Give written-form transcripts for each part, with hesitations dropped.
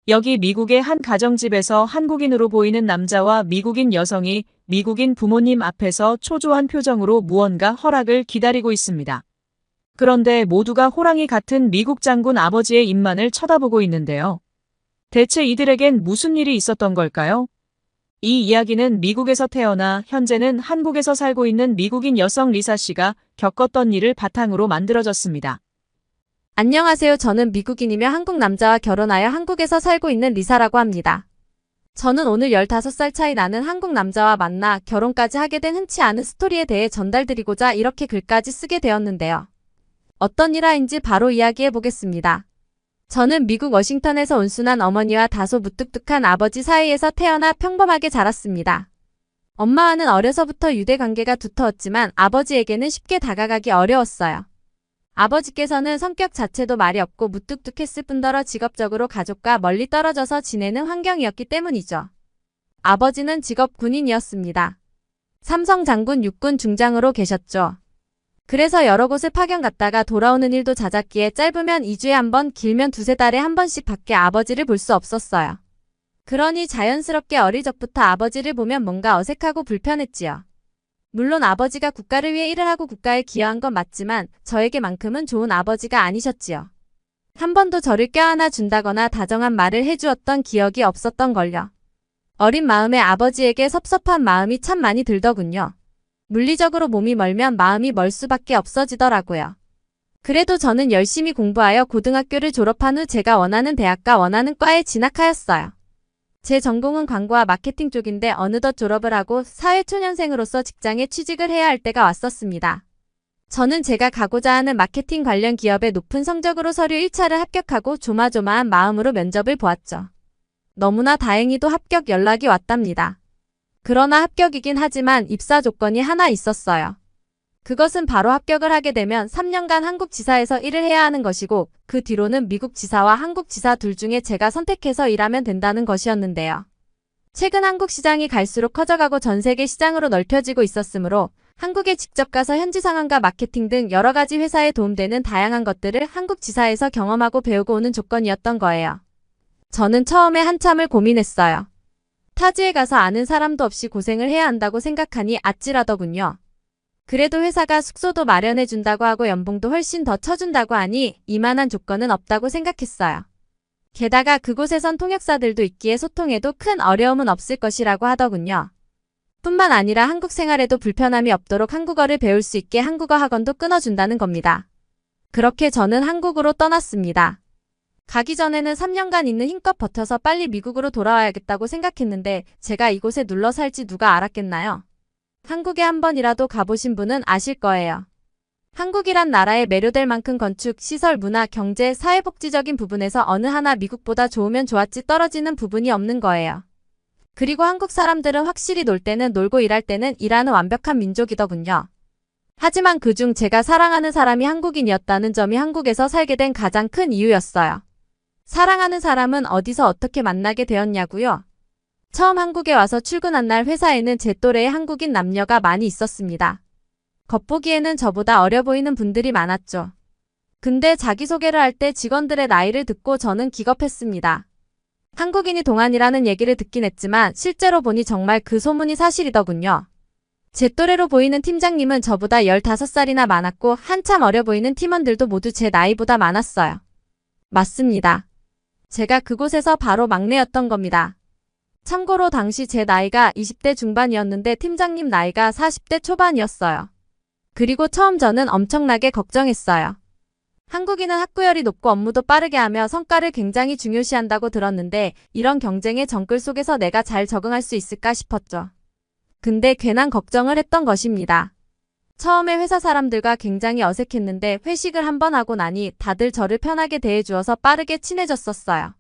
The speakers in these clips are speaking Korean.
여기 미국의 한 가정집에서 한국인으로 보이는 남자와 미국인 여성이 미국인 부모님 앞에서 초조한 표정으로 무언가 허락을 기다리고 있습니다. 그런데 모두가 호랑이 같은 미국 장군 아버지의 입만을 쳐다보고 있는데요. 대체 이들에겐 무슨 일이 있었던 걸까요? 이 이야기는 미국에서 태어나 현재는 한국에서 살고 있는 미국인 여성 리사 씨가 겪었던 일을 바탕으로 만들어졌습니다. 안녕하세요. 저는 미국인이며 한국 남자와 결혼하여 한국에서 살고 있는 리사라고 합니다. 저는 오늘 15살 차이 나는 한국 남자와 만나 결혼까지 하게 된 흔치 않은 스토리에 대해 전달드리고자 이렇게 글까지 쓰게 되었는데요. 어떤 일화인지 바로 이야기해 보겠습니다. 저는 미국 워싱턴에서 온순한 어머니와 다소 무뚝뚝한 아버지 사이에서 태어나 평범하게 자랐습니다. 엄마와는 어려서부터 유대 관계가 두터웠지만 아버지에게는 쉽게 다가가기 어려웠어요. 아버지께서는 성격 자체도 말이 없고 무뚝뚝했을 뿐더러 직업적으로 가족과 멀리 떨어져서 지내는 환경이었기 때문이죠. 아버지는 직업 군인이었습니다. 삼성 장군 육군 중장으로 계셨죠. 그래서 여러 곳을 파견 갔다가 돌아오는 일도 잦았기에 짧으면 2주에 한 번, 길면 두세 달에 한 번씩 밖에 아버지를 볼 수 없었어요. 그러니 자연스럽게 어릴 적부터 아버지를 보면 뭔가 어색하고 불편했지요. 물론 아버지가 국가를 위해 일을 하고 국가에 기여한 건 맞지만 저에게만큼은 좋은 아버지가 아니셨지요. 한 번도 저를 껴안아 준다거나 다정한 말을 해주었던 기억이 없었던걸요. 어린 마음에 아버지에게 섭섭한 마음이 참 많이 들더군요. 물리적으로 몸이 멀면 마음이 멀 수밖에 없어지더라고요. 그래도 저는 열심히 공부하여 고등학교를 졸업한 후 제가 원하는 대학과 원하는 과에 진학하였어요. 제 전공은 광고와 마케팅 쪽인데 어느덧 졸업을 하고 사회초년생으로서 직장에 취직을 해야 할 때가 왔었습니다. 저는 제가 가고자 하는 마케팅 관련 기업에 높은 성적으로 서류 1차를 합격하고 조마조마한 마음으로 면접을 보았죠. 너무나 다행히도 합격 연락이 왔답니다. 그러나 합격이긴 하지만 입사 조건이 하나 있었어요. 그것은 바로 합격을 하게 되면 3년간 한국 지사에서 일을 해야 하는 것이고 그 뒤로는 미국 지사와 한국 지사 둘 중에 제가 선택해서 일하면 된다는 것이었는데요. 최근 한국 시장이 갈수록 커져가고 전 세계 시장으로 넓혀지고 있었으므로 한국에 직접 가서 현지 상황과 마케팅 등 여러 가지 회사에 도움되는 다양한 것들을 한국 지사에서 경험하고 배우고 오는 조건이었던 거예요. 저는 처음에 한참을 고민했어요. 타지에 가서 아는 사람도 없이 고생을 해야 한다고 생각하니 아찔하더군요. 그래도 회사가 숙소도 마련해준다고 하고 연봉도 훨씬 더 쳐준다고 하니 이만한 조건은 없다고 생각했어요. 게다가 그곳에선 통역사들도 있기에 소통에도 큰 어려움은 없을 것이라고 하더군요. 뿐만 아니라 한국 생활에도 불편함이 없도록 한국어를 배울 수 있게 한국어 학원도 끊어준다는 겁니다. 그렇게 저는 한국으로 떠났습니다. 가기 전에는 3년간 있는 힘껏 버텨서 빨리 미국으로 돌아와야겠다고 생각했는데 제가 이곳에 눌러 살지 누가 알았겠나요? 한국에 한 번이라도 가보신 분은 아실 거예요. 한국이란 나라에 매료될 만큼 건축, 시설, 문화, 경제, 사회복지적인 부분에서 어느 하나 미국보다 좋으면 좋았지 떨어지는 부분이 없는 거예요. 그리고 한국 사람들은 확실히 놀 때는 놀고 일할 때는 일하는 완벽한 민족이더군요. 하지만 그중 제가 사랑하는 사람이 한국인이었다는 점이 한국에서 살게 된 가장 큰 이유였어요. 사랑하는 사람은 어디서 어떻게 만나게 되었냐고요? 처음 한국에 와서 출근한 날 회사에는 제 또래의 한국인 남녀가 많이 있었습니다. 겉보기에는 저보다 어려 보이는 분들이 많았죠. 근데 자기소개를 할 때 직원들의 나이를 듣고 저는 기겁했습니다. 한국인이 동안이라는 얘기를 듣긴 했지만 실제로 보니 정말 그 소문이 사실이더군요. 제 또래로 보이는 팀장님은 저보다 15살이나 많았고 한참 어려 보이는 팀원들도 모두 제 나이보다 많았어요. 맞습니다. 제가 그곳에서 바로 막내였던 겁니다. 참고로 당시 제 나이가 20대 중반이었는데 팀장님 나이가 40대 초반이었어요. 그리고 처음 저는 엄청나게 걱정했어요. 한국인은 학구열이 높고 업무도 빠르게 하며 성과를 굉장히 중요시한다고 들었는데 이런 경쟁의 정글 속에서 내가 잘 적응할 수 있을까 싶었죠. 근데 괜한 걱정을 했던 것입니다. 처음에 회사 사람들과 굉장히 어색했는데 회식을 한번 하고 나니 다들 저를 편하게 대해주어서 빠르게 친해졌었어요.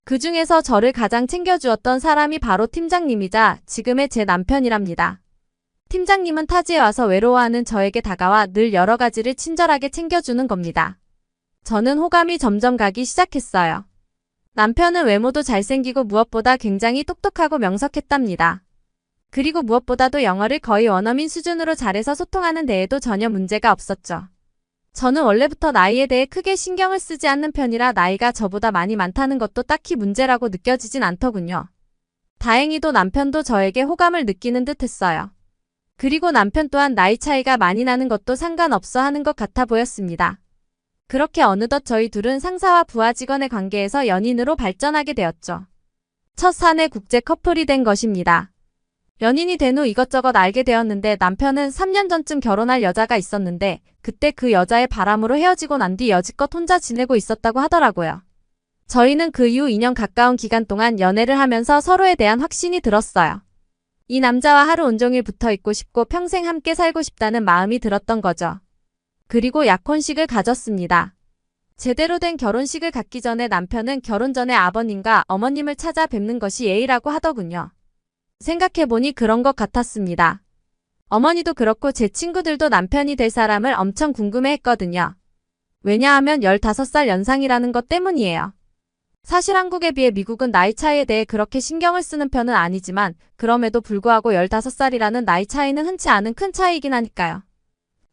그 중에서 저를 가장 챙겨주었던 사람이 바로 팀장님이자 지금의 제 남편이랍니다. 팀장님은 타지에 와서 외로워하는 저에게 다가와 늘 여러 가지를 친절하게 챙겨주는 겁니다. 저는 호감이 점점 가기 시작했어요. 남편은 외모도 잘생기고 무엇보다 굉장히 똑똑하고 명석했답니다. 그리고 무엇보다도 영어를 거의 원어민 수준으로 잘해서 소통하는 데에도 전혀 문제가 없었죠. 저는 원래부터 나이에 대해 크게 신경을 쓰지 않는 편이라 나이가 저보다 많이 많다는 것도 딱히 문제라고 느껴지진 않더군요. 다행히도 남편도 저에게 호감을 느끼는 듯 했어요. 그리고 남편 또한 나이 차이가 많이 나는 것도 상관없어 하는 것 같아 보였습니다. 그렇게 어느덧 저희 둘은 상사와 부하 직원의 관계에서 연인으로 발전하게 되었죠. 첫 사내 국제 커플이 된 것입니다. 연인이 된 후 이것저것 알게 되었는데 남편은 3년 전쯤 결혼할 여자가 있었는데 그때 그 여자의 바람으로 헤어지고 난 뒤 여지껏 혼자 지내고 있었다고 하더라고요. 저희는 그 이후 2년 가까운 기간 동안 연애를 하면서 서로에 대한 확신이 들었어요. 이 남자와 하루 온종일 붙어 있고 싶고 평생 함께 살고 싶다는 마음이 들었던 거죠. 그리고 약혼식을 가졌습니다. 제대로 된 결혼식을 갖기 전에 남편은 결혼 전에 아버님과 어머님을 찾아뵙는 것이 예의라고 하더군요. 생각해보니 그런 것 같았습니다. 어머니도 그렇고 제 친구들도 남편이 될 사람을 엄청 궁금해했거든요. 왜냐하면 15살 연상이라는 것 때문이에요. 사실 한국에 비해 미국은 나이 차이에 대해 그렇게 신경을 쓰는 편은 아니지만 그럼에도 불구하고 15살이라는 나이 차이는 흔치 않은 큰 차이이긴 하니까요.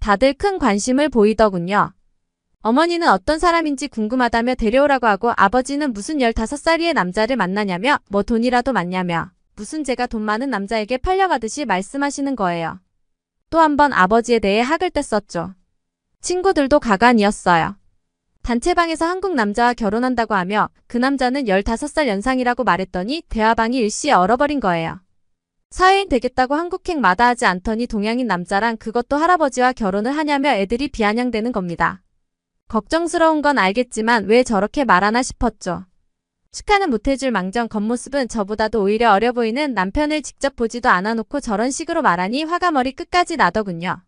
다들 큰 관심을 보이더군요. 어머니는 어떤 사람인지 궁금하다며 데려오라고 하고 아버지는 무슨 15살이의 남자를 만나냐며 뭐 돈이라도 많냐며 무슨 제가 돈 많은 남자에게 팔려가듯이 말씀하시는 거예요. 또 한 번 아버지에 대해 학을 뗐었죠. 친구들도 가관이었어요. 단체방에서 한국 남자와 결혼한다고 하며 그 남자는 15살 연상이라고 말했더니 대화방이 일시에 얼어버린 거예요. 사회인 되겠다고 한국행 마다하지 않더니 동양인 남자랑 그것도 할아버지와 결혼을 하냐며 애들이 비아냥대는 겁니다. 걱정스러운 건 알겠지만 왜 저렇게 말하나 싶었죠. 축하는 못해줄 망정 겉모습은 저보다도 오히려 어려 보이는 남편을 직접 보지도 않아놓고 저런 식으로 말하니 화가 머리 끝까지 나더군요.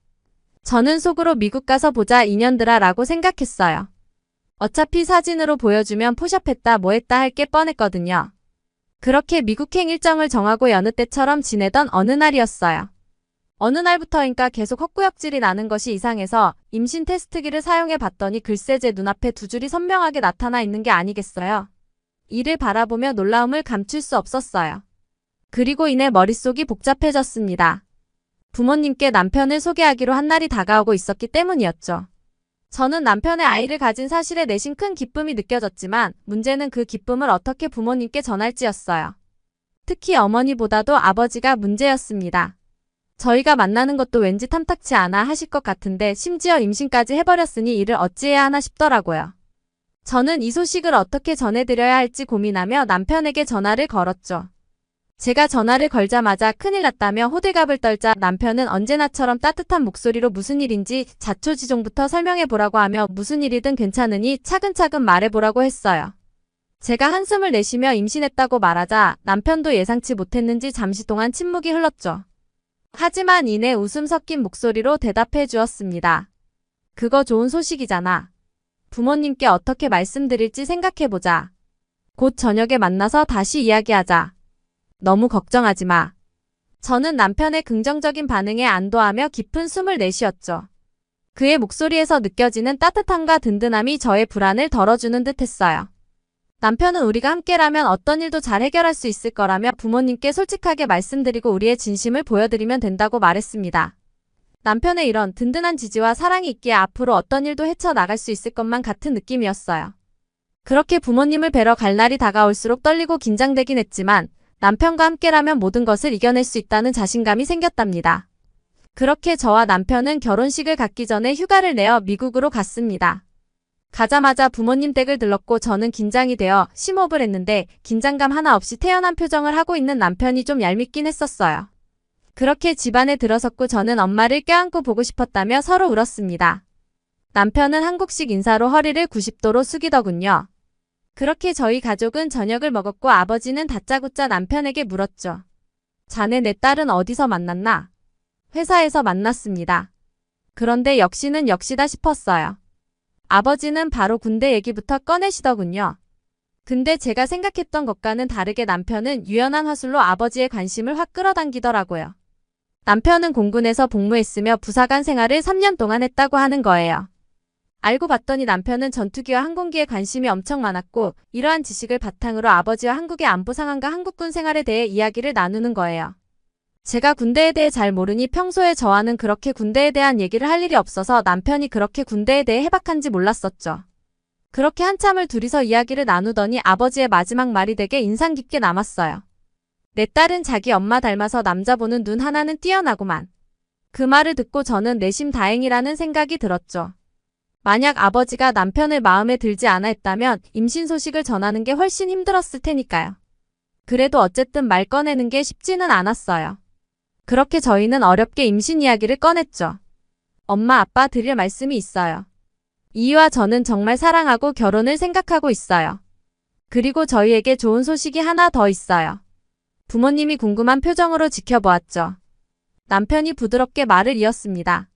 저는 속으로 미국 가서 보자 인연들아 라고 생각했어요. 어차피 사진으로 보여주면 포샵했다 뭐했다 할 게 뻔했거든요. 그렇게 미국행 일정을 정하고 여느 때처럼 지내던 어느 날이었어요. 어느 날부터인가 계속 헛구역질이 나는 것이 이상해서 임신 테스트기를 사용해 봤더니 글쎄 제 눈앞에 두 줄이 선명하게 나타나 있는 게 아니겠어요. 이를 바라보며 놀라움을 감출 수 없었어요. 그리고 이내 머릿속이 복잡해졌습니다. 부모님께 남편을 소개하기로 한 날이 다가오고 있었기 때문이었죠. 저는 남편의 아이를 가진 사실에 내심 큰 기쁨이 느껴졌지만 문제는 그 기쁨을 어떻게 부모님께 전할지였어요. 특히 어머니보다도 아버지가 문제였습니다. 저희가 만나는 것도 왠지 탐탁치 않아 하실 것 같은데 심지어 임신까지 해버렸으니 이를 어찌해야 하나 싶더라고요. 저는 이 소식을 어떻게 전해드려야 할지 고민하며 남편에게 전화를 걸었죠. 제가 전화를 걸자마자 큰일 났다며 호들갑을 떨자 남편은 언제나처럼 따뜻한 목소리로 무슨 일인지 자초지종부터 설명해보라고 하며 무슨 일이든 괜찮으니 차근차근 말해보라고 했어요. 제가 한숨을 내쉬며 임신했다고 말하자 남편도 예상치 못했는지 잠시 동안 침묵이 흘렀죠. 하지만 이내 웃음 섞인 목소리로 대답해 주었습니다. 그거 좋은 소식이잖아. 부모님께 어떻게 말씀드릴지 생각해보자. 곧 저녁에 만나서 다시 이야기하자. 너무 걱정하지 마. 저는 남편의 긍정적인 반응에 안도하며 깊은 숨을 내쉬었죠. 그의 목소리에서 느껴지는 따뜻함과 든든함이 저의 불안을 덜어주는 듯 했어요. 남편은 우리가 함께라면 어떤 일도 잘 해결할 수 있을 거라며 부모님께 솔직하게 말씀드리고 우리의 진심을 보여드리면 된다고 말했습니다. 남편의 이런 든든한 지지와 사랑이 있기에 앞으로 어떤 일도 헤쳐나갈 수 있을 것만 같은 느낌이었어요. 그렇게 부모님을 뵈러 갈 날이 다가올수록 떨리고 긴장되긴 했지만 남편과 함께라면 모든 것을 이겨낼 수 있다는 자신감이 생겼답니다. 그렇게 저와 남편은 결혼식을 갖기 전에 휴가를 내어 미국으로 갔습니다. 가자마자 부모님 댁을 들렀고 저는 긴장이 되어 심호흡을 했는데 긴장감 하나 없이 태연한 표정을 하고 있는 남편이 좀 얄밉긴 했었어요. 그렇게 집안에 들어섰고 저는 엄마를 껴안고 보고 싶었다며 서로 울었습니다. 남편은 한국식 인사로 허리를 90도로 숙이더군요. 그렇게 저희 가족은 저녁을 먹었고 아버지는 다짜고짜 남편에게 물었죠. 자네 내 딸은 어디서 만났나? 회사에서 만났습니다. 그런데 역시는 역시다 싶었어요. 아버지는 바로 군대 얘기부터 꺼내시더군요. 근데 제가 생각했던 것과는 다르게 남편은 유연한 화술로 아버지의 관심을 확 끌어당기더라고요. 남편은 공군에서 복무했으며 부사관 생활을 3년 동안 했다고 하는 거예요. 알고 봤더니 남편은 전투기와 항공기에 관심이 엄청 많았고 이러한 지식을 바탕으로 아버지와 한국의 안보 상황과 한국군 생활에 대해 이야기를 나누는 거예요. 제가 군대에 대해 잘 모르니 평소에 저와는 그렇게 군대에 대한 얘기를 할 일이 없어서 남편이 그렇게 군대에 대해 해박한지 몰랐었죠. 그렇게 한참을 둘이서 이야기를 나누더니 아버지의 마지막 말이 되게 인상 깊게 남았어요. 내 딸은 자기 엄마 닮아서 남자 보는 눈 하나는 뛰어나구만. 그 말을 듣고 저는 내심 다행이라는 생각이 들었죠. 만약 아버지가 남편을 마음에 들지 않아 했다면 임신 소식을 전하는 게 훨씬 힘들었을 테니까요. 그래도 어쨌든 말 꺼내는 게 쉽지는 않았어요. 그렇게 저희는 어렵게 임신 이야기를 꺼냈죠. 엄마, 아빠 드릴 말씀이 있어요. 이희와 저는 정말 사랑하고 결혼을 생각하고 있어요. 그리고 저희에게 좋은 소식이 하나 더 있어요. 부모님이 궁금한 표정으로 지켜보았죠. 남편이 부드럽게 말을 이었습니다.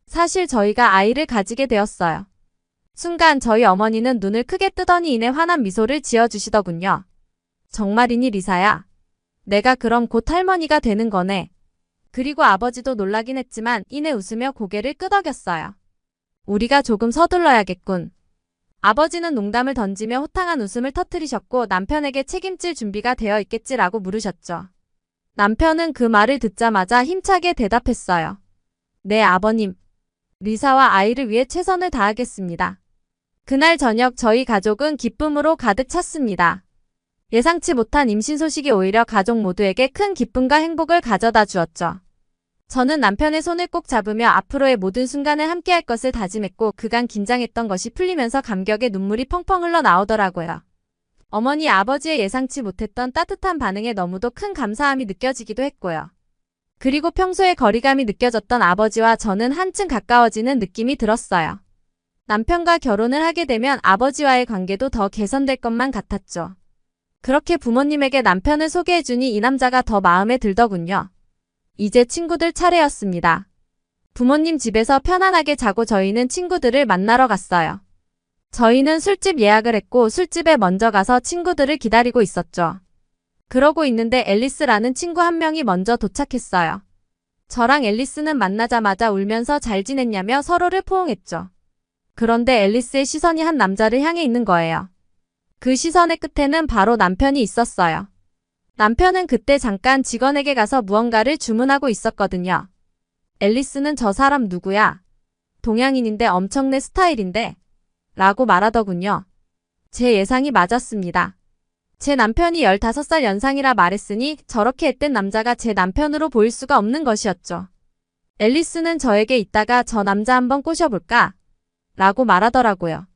사실 저희가 아이를 가지게 되었어요. 순간 저희 어머니는 눈을 크게 뜨더니 이내 환한 미소를 지어주시더군요. 정말이니 리사야? 내가 그럼 곧 할머니가 되는 거네. 그리고 아버지도 놀라긴 했지만 이내 웃으며 고개를 끄덕였어요. 우리가 조금 서둘러야겠군. 아버지는 농담을 던지며 호탕한 웃음을 터뜨리셨고 남편에게 책임질 준비가 되어 있겠지라고 물으셨죠. 남편은 그 말을 듣자마자 힘차게 대답했어요. 네, 아버님. 리사와 아이를 위해 최선을 다하겠습니다. 그날 저녁 저희 가족은 기쁨으로 가득 찼습니다. 예상치 못한 임신 소식이 오히려 가족 모두에게 큰 기쁨과 행복을 가져다 주었죠. 저는 남편의 손을 꼭 잡으며 앞으로의 모든 순간을 함께할 것을 다짐했고 그간 긴장했던 것이 풀리면서 감격의 눈물이 펑펑 흘러나오더라고요. 어머니, 아버지의 예상치 못했던 따뜻한 반응에 너무도 큰 감사함이 느껴지기도 했고요. 그리고 평소에 거리감이 느껴졌던 아버지와 저는 한층 가까워지는 느낌이 들었어요. 남편과 결혼을 하게 되면 아버지와의 관계도 더 개선될 것만 같았죠. 그렇게 부모님에게 남편을 소개해주니 이 남자가 더 마음에 들더군요. 이제 친구들 차례였습니다. 부모님 집에서 편안하게 자고 저희는 친구들을 만나러 갔어요. 저희는 술집 예약을 했고 술집에 먼저 가서 친구들을 기다리고 있었죠. 그러고 있는데 앨리스라는 친구 한 명이 먼저 도착했어요. 저랑 앨리스는 만나자마자 울면서 잘 지냈냐며 서로를 포옹했죠. 그런데 앨리스의 시선이 한 남자를 향해 있는 거예요. 그 시선의 끝에는 바로 남편이 있었어요. 남편은 그때 잠깐 직원에게 가서 무언가를 주문하고 있었거든요. 앨리스는 저 사람 누구야? 동양인인데 엄청 내 스타일인데? 라고 말하더군요. 제 예상이 맞았습니다. 제 남편이 15살 연상이라 말했으니 저렇게 앳된 남자가 제 남편으로 보일 수가 없는 것이었죠. 앨리스는 저에게 이따가 저 남자 한번 꼬셔볼까? 라고 말하더라고요.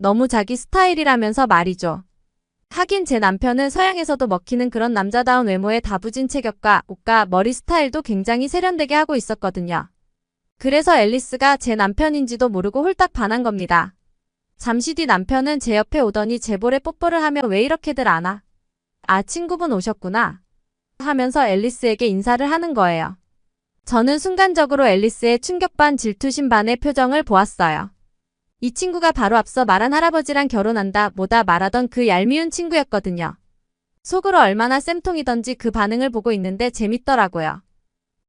너무 자기 스타일이라면서 말이죠. 하긴 제 남편은 서양에서도 먹히는 그런 남자다운 외모의 다부진 체격과 옷과 머리 스타일도 굉장히 세련되게 하고 있었거든요. 그래서 앨리스가 제 남편인지도 모르고 홀딱 반한 겁니다. 잠시 뒤 남편은 제 옆에 오더니 제 볼에 뽀뽀를 하며 왜 이렇게들 안 와? 아, 친구분 오셨구나. 하면서 앨리스에게 인사를 하는 거예요. 저는 순간적으로 앨리스의 충격 반 질투심 반의 표정을 보았어요. 이 친구가 바로 앞서 말한 할아버지랑 결혼한다 뭐다 말하던 그 얄미운 친구였거든요. 속으로 얼마나 쌤통이던지 그 반응을 보고 있는데 재밌더라고요.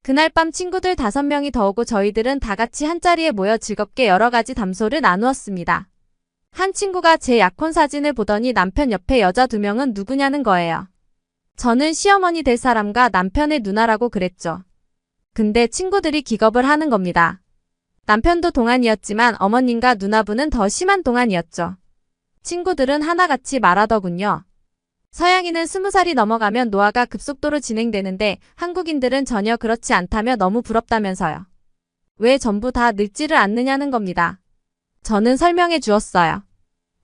그날 밤 친구들 5명이 더 오고 저희들은 다 같이 한자리에 모여 즐겁게 여러 가지 담소를 나누었습니다. 한 친구가 제 약혼 사진을 보더니 남편 옆에 여자 2명은 누구냐는 거예요. 저는 시어머니 될 사람과 남편의 누나라고 그랬죠. 근데 친구들이 기겁을 하는 겁니다. 남편도 동안이었지만 어머님과 누나분은 더 심한 동안이었죠. 친구들은 하나같이 말하더군요. 서양인은 20살이 넘어가면 노화가 급속도로 진행되는데 한국인들은 전혀 그렇지 않다며 너무 부럽다면서요. 왜 전부 다 늙지를 않느냐는 겁니다. 저는 설명해 주었어요.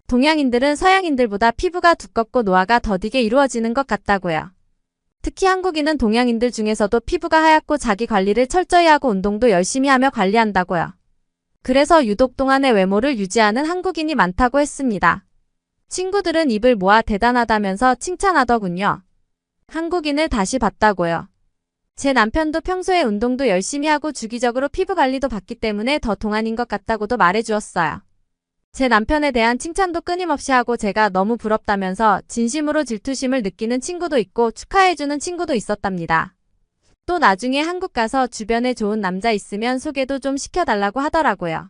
동양인들은 서양인들보다 피부가 두껍고 노화가 더디게 이루어지는 것 같다고요. 특히 한국인은 동양인들 중에서도 피부가 하얗고 자기 관리를 철저히 하고 운동도 열심히 하며 관리한다고요. 그래서 유독 동안의 외모를 유지하는 한국인이 많다고 했습니다. 친구들은 입을 모아 대단하다면서 칭찬하더군요. 한국인을 다시 봤다고요. 제 남편도 평소에 운동도 열심히 하고 주기적으로 피부 관리도 받기 때문에 더 동안인 것 같다고도 말해주었어요. 제 남편에 대한 칭찬도 끊임없이 하고 제가 너무 부럽다면서 진심으로 질투심을 느끼는 친구도 있고 축하해주는 친구도 있었답니다. 또 나중에 한국 가서 주변에 좋은 남자 있으면 소개도 좀 시켜달라고 하더라고요.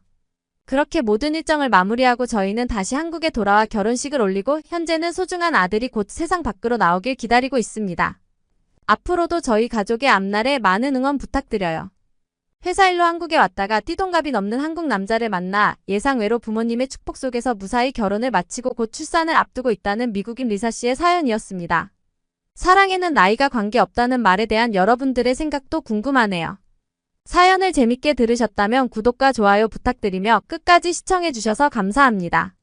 그렇게 모든 일정을 마무리하고 저희는 다시 한국에 돌아와 결혼식을 올리고 현재는 소중한 아들이 곧 세상 밖으로 나오길 기다리고 있습니다. 앞으로도 저희 가족의 앞날에 많은 응원 부탁드려요. 회사 일로 한국에 왔다가 띠동갑이 넘는 한국 남자를 만나 예상외로 부모님의 축복 속에서 무사히 결혼을 마치고 곧 출산을 앞두고 있다는 미국인 리사 씨의 사연이었습니다. 사랑에는 나이가 관계없다는 말에 대한 여러분들의 생각도 궁금하네요. 사연을 재밌게 들으셨다면 구독과 좋아요 부탁드리며 끝까지 시청해주셔서 감사합니다.